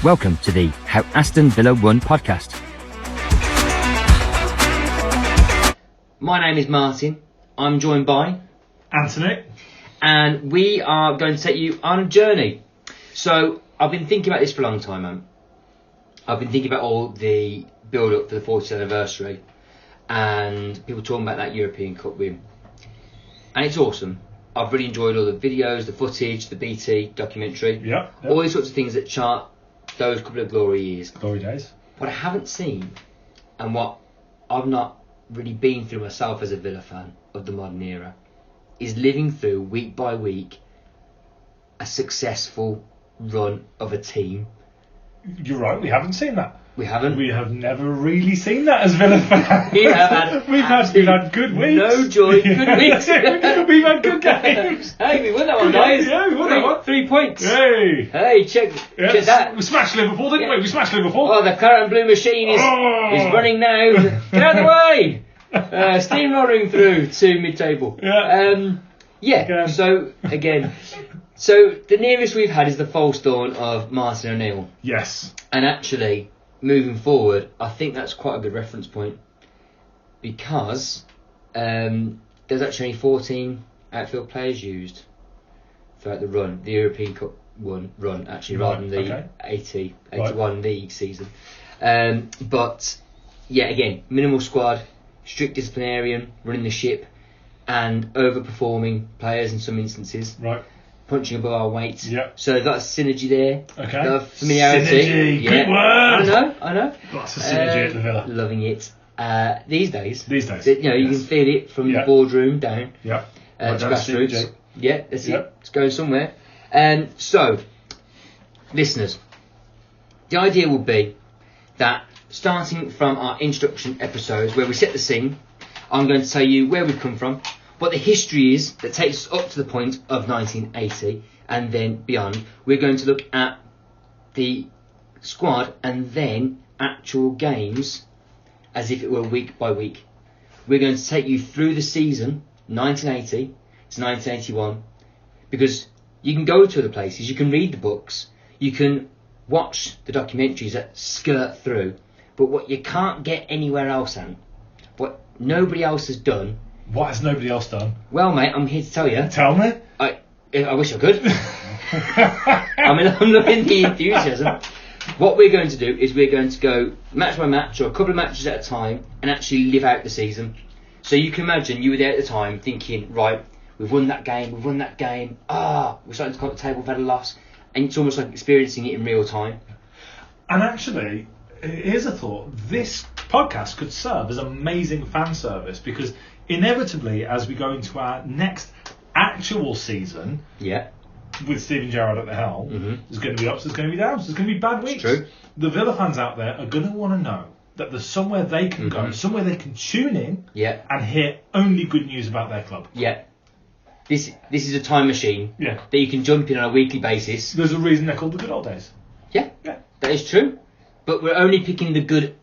Welcome to the How Aston Villa Won podcast. My name is Martin. I'm joined by Anthony. And we are going to take you on a journey. So I've been thinking about this for a long time, man. I've been thinking about all the build-up for the 40th anniversary and people talking about that European Cup win. And it's awesome. I've really enjoyed all the videos, the footage, the BT documentary. Yep. All these sorts of things that chart those couple of glory years. Glory days. What I haven't seen, and what I've not really been through myself as a Villa fan of the modern era, is living through week by week a successful run of a team. You're right, we haven't seen that. We haven't. We have never really seen that as Villa fans. We have had we've had good weeks. No joy, good weeks. We've had good games. Hey, we won that one, guys. Yeah, we won that one. 3 points. Hey, check that. We smashed Liverpool, didn't we? We smashed Liverpool. Oh, the claret and blue machine is running now. Get out of the way. Steamrolling through to mid-table. Yeah. So again, so the nearest we've had is the false dawn of Martin O'Neill. Yes. And actually, moving forward, I think that's quite a good reference point because there's actually only 14 outfield players used throughout the run, the European Cup run actually, rather than the 81 league season. But yeah, again, minimal squad, strict disciplinarian, running the ship, and overperforming players in some instances. Right. Punching above our weight. Yep. So that's synergy there. Okay. That familiarity. Synergy. Yeah. Good word. I know. Lots of synergy at the Villa. Loving it. These days. You know, you can feel it from the boardroom down. Yeah. To grassroots. Yeah, that's it. It's going somewhere. So, listeners, the idea will be that starting from our introduction episodes where we set the scene, I'm going to tell you where we've come from, what the history is that takes us up to the point of 1980 and then beyond. We're going to look at the squad and then actual games as if it were week by week. We're going to take you through the season 1980 to 1981 because you can go to other places, you can read the books, you can watch the documentaries that skirt through, but what you can't get anywhere else, and what nobody else has done. What has nobody else done? Well, mate, I'm here to tell you. Tell me. I wish I could. I'm loving the enthusiasm. What we're going to do is we're going to go match by match or a couple of matches at a time and actually live out the season. So you can imagine you were there at the time thinking, right, we've won that game. We're starting to come up the table, we've had a loss. And it's almost like experiencing it in real time. And actually, here's a thought. This podcast could serve as amazing fan service because inevitably, as we go into our next actual season, with Steven Gerrard at the helm, there's going to be ups, there's going to be downs, there's going to be bad weeks. It's true. The Villa fans out there are going to want to know that there's somewhere they can go, somewhere they can tune in and hear only good news about their club. Yeah. This is a time machine that you can jump in on a weekly basis. There's a reason they're called the good old days. Yeah, that is true. But we're only picking the good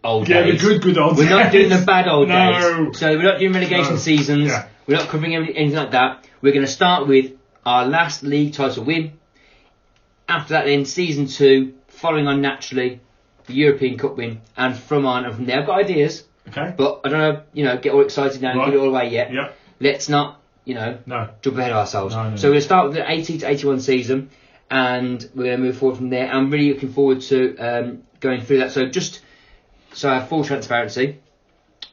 old days. Yeah, the good old days. We're not doing the bad old No. days. So we're not doing relegation seasons. Yeah. We're not covering anything like that. We're going to start with our last league title win. After that then, season 2, following on naturally, the European Cup win. And from there, I've got ideas. Okay. But I don't know, get all excited now and give it all away yet. Yeah. Let's not, jump ahead of ourselves. No. So we're going to start with the 80 to 81 season and we're going to move forward from there. I'm really looking forward to going through that. So I have full transparency.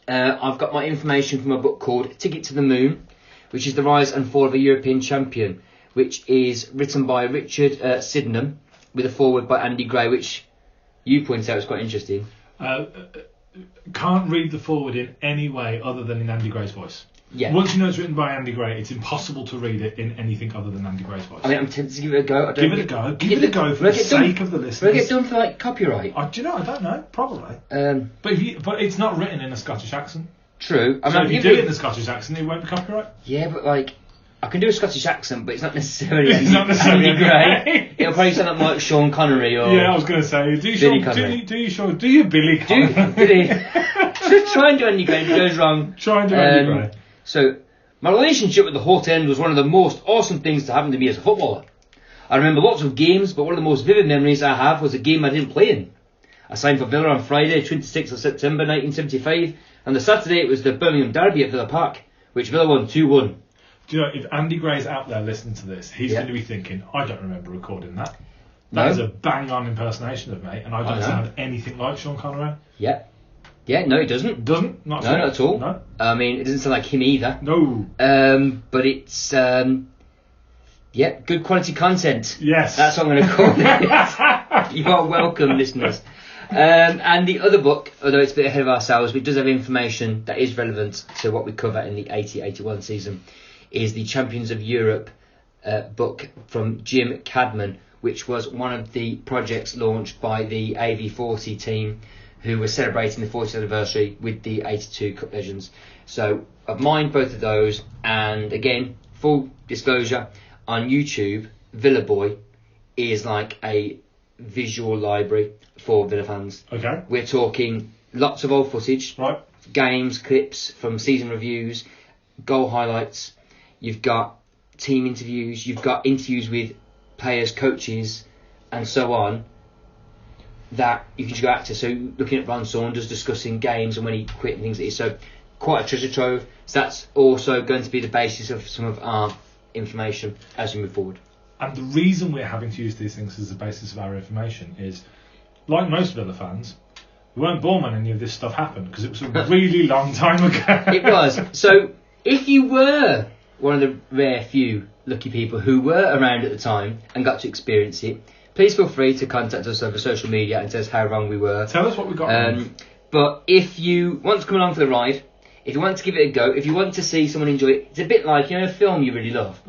I've got my information from a book called Ticket to the Moon, which is the rise and fall of a European champion, which is written by Richard Sydenham with a foreword by Andy Gray, which you pointed out was quite interesting. Can't read the foreword in any way other than in Andy Gray's voice. Yeah. Once you know it's written by Andy Gray, it's impossible to read it in anything other than Andy Gray's voice. I mean, I'm tempted to give it a go. Give it a go for the sake of the listeners. Will it get done for copyright? Do you know? I don't know. Probably. But it's not written in a Scottish accent. True. So if you do it in the Scottish accent, it won't be copyright. Yeah, but I can do a Scottish accent, but it's not necessarily Andy Gray. It'll probably sound like Sean Connery or... Yeah, I was going to say, do you Billy Connery? Just try and do Andy Gray. If it goes wrong... Try and do Andy Gray. So, my relationship with the Hot End was one of the most awesome things to happen to me as a footballer. I remember lots of games, but one of the most vivid memories I have was a game I didn't play in. I signed for Villa on Friday, 26th of September 1975, and the Saturday it was the Birmingham Derby at Villa Park, which Villa won 2-1. Do you know, if Andy Gray's out there listening to this, he's going to be thinking, I don't remember recording that. That is a bang-on impersonation of me, and I don't sound anything like Sean Connery. Yeah. Yeah, no, it doesn't. Doesn't? Not at all. No. I mean, it doesn't sound like him either. No. But it's, good quality content. Yes. That's what I'm going to call it. You are welcome, listeners. And the other book, although it's a bit ahead of ourselves, but it does have information that is relevant to what we cover in the 80-81 season, is the Champions of Europe book from Jim Cadman, which was one of the projects launched by the AV40 team, who were celebrating the 40th anniversary with the 82 Cup Legends. So I've mined both of those, and again, full disclosure, on YouTube, Villa Boy is like a visual library for Villa fans. Okay. We're talking lots of old footage, right, games, clips from season reviews, goal highlights. You've got team interviews, you've got interviews with players, coaches, and so on, that you can just go back to. So looking at Ron Saunders discussing games and when he quit and things like this. So quite a treasure trove. So that's also going to be the basis of some of our information as we move forward. And the reason we're having to use these things as the basis of our information is, like most Villa fans, we weren't born when any of this stuff happened, because it was a really long time ago. It was. So if you were one of the rare few lucky people who were around at the time and got to experience it, please feel free to contact us over social media and tell us how wrong we were. Tell us what we got wrong. But if you want to come along for the ride, if you want to give it a go, if you want to see someone enjoy it, it's a bit like, a film you really love,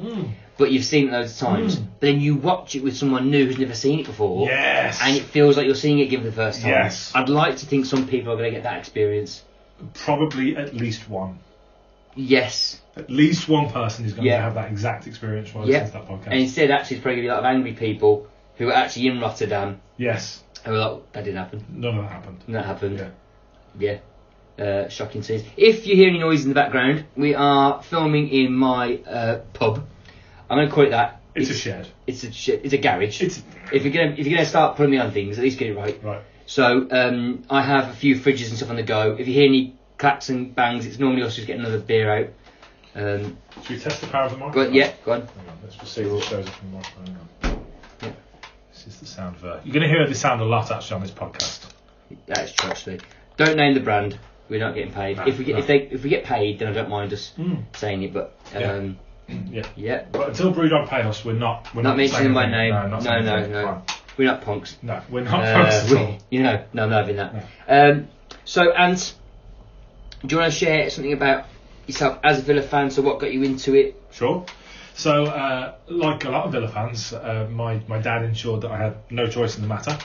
but you've seen it loads of times, but then you watch it with someone new who's never seen it before, yes, and it feels like you're seeing it again for the first time. Yes. I'd like to think some people are going to get that experience. Probably at least one. Yes. At least one person is going to have that exact experience while listening to that podcast. And instead, actually, it's probably going to be a lot of angry people who are actually in Rotterdam. Yes. Who are like, that didn't happen. None of that happened. That happened. Yeah. Shocking scenes. If you hear any noise in the background, we are filming in my pub. I'm going to call it that. It's a shed. It's a shed. It's a garage. If you're gonna start putting me on things, at least get it right. Right. So I have a few fridges and stuff on the go. If you hear any clacks and bangs, it's normally us just getting another beer out. Should we test the power of the microphone? Go on. Hang on, let's just see if it shows up on the microphone. Yeah. This is the sound of You're going to hear this sound a lot actually on this podcast. That's true, actually. Don't name the brand. We're not getting paid. No, if we get paid, then I don't mind us saying it. But yeah. But until Brewdog pay us, we're not mentioning my name. No. We're not punks. No, we're not punks at all. No, I'm not having that. No. So, Ant, do you want to share something about yourself as a Villa fan? So, what got you into it? Sure. So, like a lot of Villa fans, my dad ensured that I had no choice in the matter.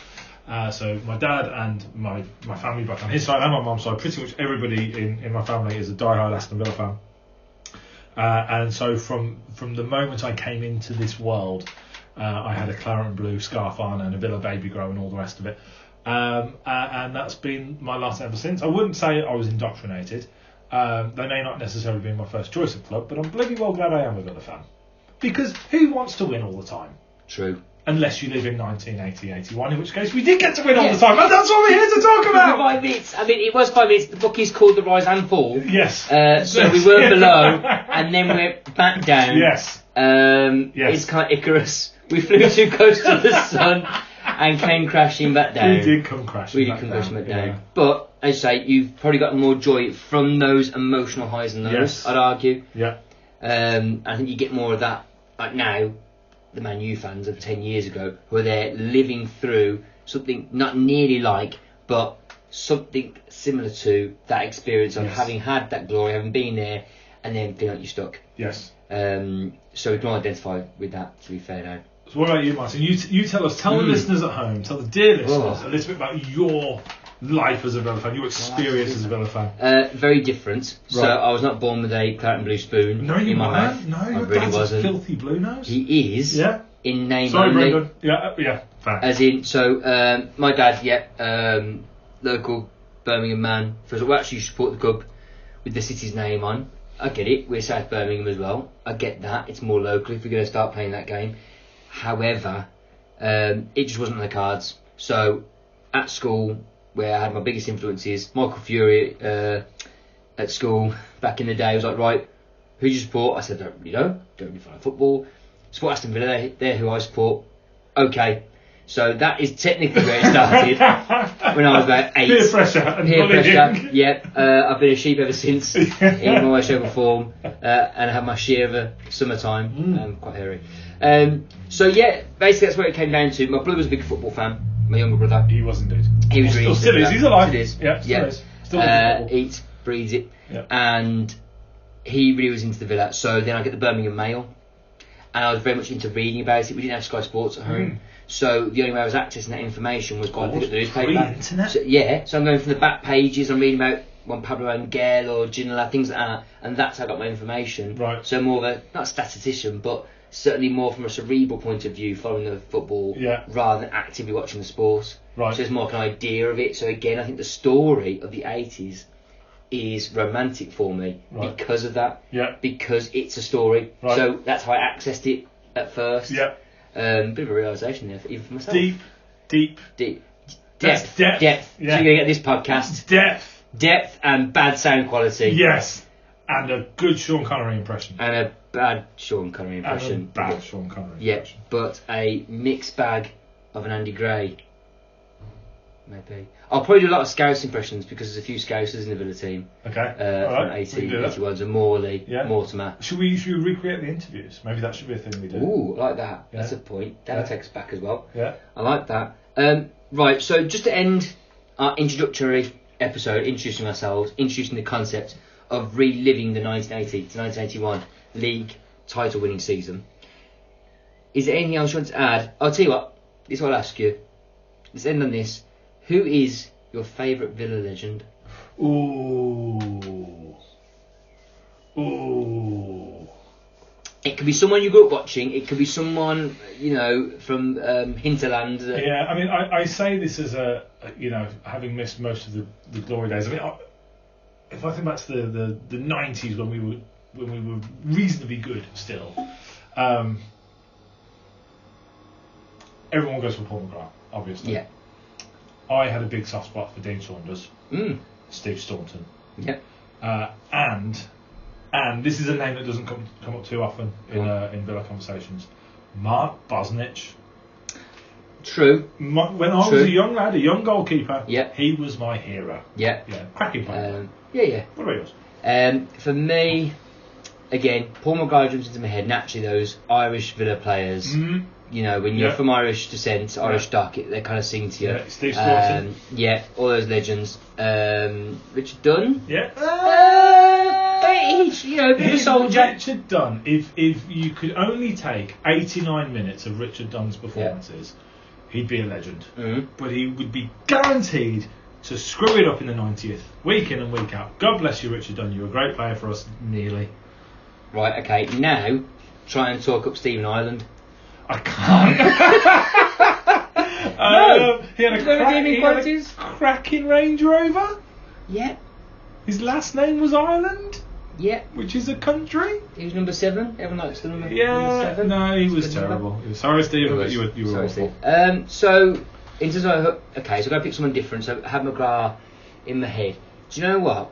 So my dad and my family, both on his side and my mum's side, pretty much everybody in my family is a diehard Aston Villa fan. And so from the moment I came into this world, I had a claret and blue scarf on and a Villa baby grow and all the rest of it. And that's been my lot ever since. I wouldn't say I was indoctrinated. They may not necessarily be my first choice of club, but I'm bloody well glad I am a Villa fan. Because who wants to win all the time? True. Unless you live in 1980-81, in which case we did get to win all the time, and that's what we're here to talk about! 5 minutes. I mean, it was 5 minutes. The book is called The Rise and Fall. Yes. So we were below, and then we're back down. Yes. It's kind of Icarus. We flew too close to the sun and came crashing back down. We did come crashing back down. Yeah. But, as I say, you've probably got more joy from those emotional highs and lows, yes. I'd argue. Yeah. I think you get more of that, like now, the Man U fans of 10 years ago, who are there living through something not nearly like, but something similar to that experience of having had that glory, having been there, and then feeling like you're stuck. Yes. So we can identify with that, to be fair now. So what about you, Martin? You tell us, the listeners at home, tell the dear listeners a little bit about your life as a Villa fan, your experience as a Villa fan. Very different. Right. So I was not born with a claret and blue spoon in my mouth. No, I your really dad's wasn't. a filthy blue nose. He is. Yeah. In name Sorry, only. Brendan. Yeah, fair. As in, so my dad, local Birmingham man. Well, actually, you support the club with the city's name on. I get it. We're South Birmingham as well. I get that. It's more local if we're going to start playing that game. However, it just wasn't on the cards. So at school, where I had my biggest influences, Michael Fury at school back in the day was like, right, who do you support? I said, don't really know, don't really follow football. Support Aston Villa, they're who I support. Okay. So that is technically where it started when I was about 8. Peer pressure. Peer pressure, yeah. I've been a sheep ever since, in my way, shape or form, and I have my share of a summertime, quite hairy. So yeah, basically that's where it came down to. My brother was a big football fan, my younger brother. He was indeed. He was really still is, he's alive. Still is. Yeah, still is. Still eats, breathes it. Yeah. And he really was into the Villa. So then I get the Birmingham Mail, and I was very much into reading about it. We didn't have Sky Sports at home. So the only way I was accessing that information was by picking up the newspaper. Pre-internet? So I'm going from the back pages, I'm reading about Juan Pablo Angel or Ginola, things like that, and that's how I got my information. Right. So more of a, not a statistician, but certainly more from a cerebral point of view, following the football, rather than actively watching the sport. Right. So there's more like an idea of it. So again, I think the story of the 80s is romantic for me because of that. Yeah. Because it's a story. Right. So that's how I accessed it at first. Yeah. Bit of a realisation there, even for myself. Deep. Depth. Yeah. So you're going to get this podcast. Depth and bad sound quality. Yes. And a good Sean Connery impression. And a bad Sean Connery impression. Yeah, but a mixed bag of an Andy Gray. Maybe. I'll probably do a lot of Scouse impressions because there's a few Scousers in the Villa team. Okay. From 81s and Morley, Mortimer. Should we recreate the interviews? Maybe that should be a thing we do. Ooh, I like that. Yeah. That's a point. That'll take us back as well. Yeah. I like that. Right, so just to end our introductory episode, introducing ourselves, introducing the concept of reliving the 1980 to 1981 league title winning season. Is there anything else you want to add? I'll tell you what, this is what I'll ask you. Let's end on this. Who is your favourite Villa legend? Ooh. It could be someone you grew up watching. It could be someone, from hinterland. Yeah, I mean, I say this as having missed most of the glory days. I mean, if I think back to the 90s when we were reasonably good still, everyone goes for Paul McGrath, obviously. Yeah. I had a big soft spot for Dean Saunders, Steve Staunton. Yeah. And this is a name that doesn't come up too often in Villa conversations. Mark Bosnich. True. When I was a young lad, a young goalkeeper, he was my hero. Yeah. Yeah. Cracking player. Yeah. What about yours? For me, again, Paul McGrath jumps into my head. Naturally, those Irish Villa players. Mm-hmm. When you're from Irish descent, Irish stock, they kind of sing to you. Yeah, Steve Staunton. All those legends. Richard Dunn. Yeah. Bit of a soldier. Richard Dunn. If you could only take 89 minutes of Richard Dunn's performances, he'd be a legend. Mm-hmm. But he would be guaranteed to screw it up in the 90th, week in and week out. God bless you, Richard Dunn. You're a great player for us, nearly. Right. Okay. Now, try and talk up Stephen Ireland. I can't. He had a cracking Range Rover. Yeah. His last name was Ireland. Yeah. Which is a country. He was number 7. Everyone likes the number. Yeah. 7. No, he was terrible. Sorry, Stephen, but you were awful. So in terms of so I'm going to pick someone different. So I have McGrath in my head. Do you know what?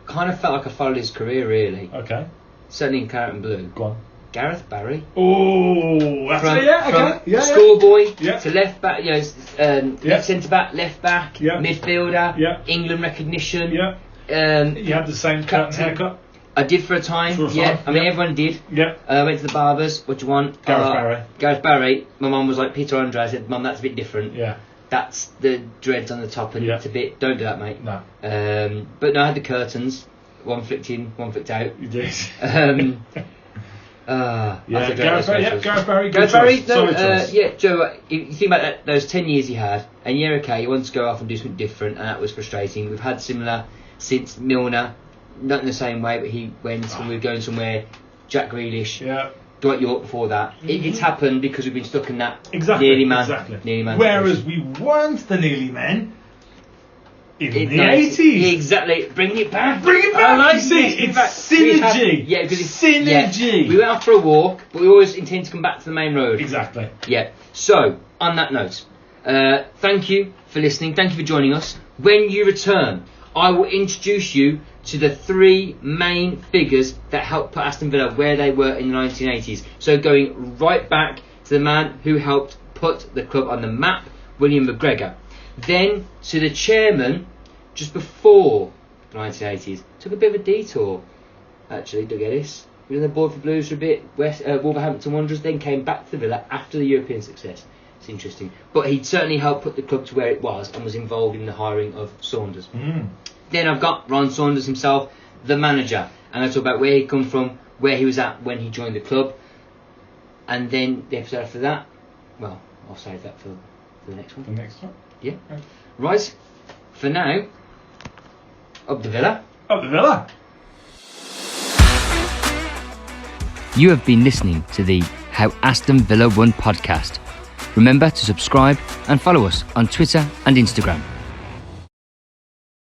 Kind of felt like I followed his career really. Okay. Certainly in Claret and Blue. Go on. Gareth Barry. Oh, that's from schoolboy to left back, left centre back, left back, midfielder, England recognition. Yeah. You had the same cut and haircut. I did for a time. I mean everyone did. Yeah. Went to the barbers. What do you want? Gareth Barry. My mum was like Peter Andre. I said, Mum, that's a bit different. Yeah. That's the dreads on the top and it's a bit. Don't do that, mate. No. But no, I had the curtains. One flicked in, one flicked out. You did. Gareth Barry. Joe, you think about those 10 years he had, and he wanted to go off and do something different, and that was frustrating. We've had similar since Milner, not in the same way, but he went and we were going somewhere. Jack Grealish, Dwight York before that. It's happened because we've been stuck in that nearly man. Whereas we weren't the nearly men. in the 80s. Exactly. Bring it back. Bring it back. I like You see, it. it's synergy. Because it's synergy. Yeah, we went out for a walk, but we always intend to come back to the main road. Exactly. Yeah. So, on that note, thank you for listening. Thank you for joining us. When you return, I will introduce you to the 3 main figures that helped put Aston Villa where they were in the 1980s. So going right back to the man who helped put the club on the map, William McGregor. Then to the chairman just before the 1980s. Took a bit of a detour, actually, Doug Ellis. He was on the board for Blues for a bit, Wolverhampton Wanderers, then came back to the Villa after the European success. It's interesting. But he certainly helped put the club to where it was and was involved in the hiring of Saunders. Then I've got Ron Saunders himself, the manager. And I talk about where he come from, where he was at when he joined the club. And then the episode after that, well, I'll save that for the next one. The next one? Yeah. Right. For now, up the Villa. Up the Villa. You have been listening to the How Aston Villa Won podcast. Remember to subscribe and follow us on Twitter and Instagram.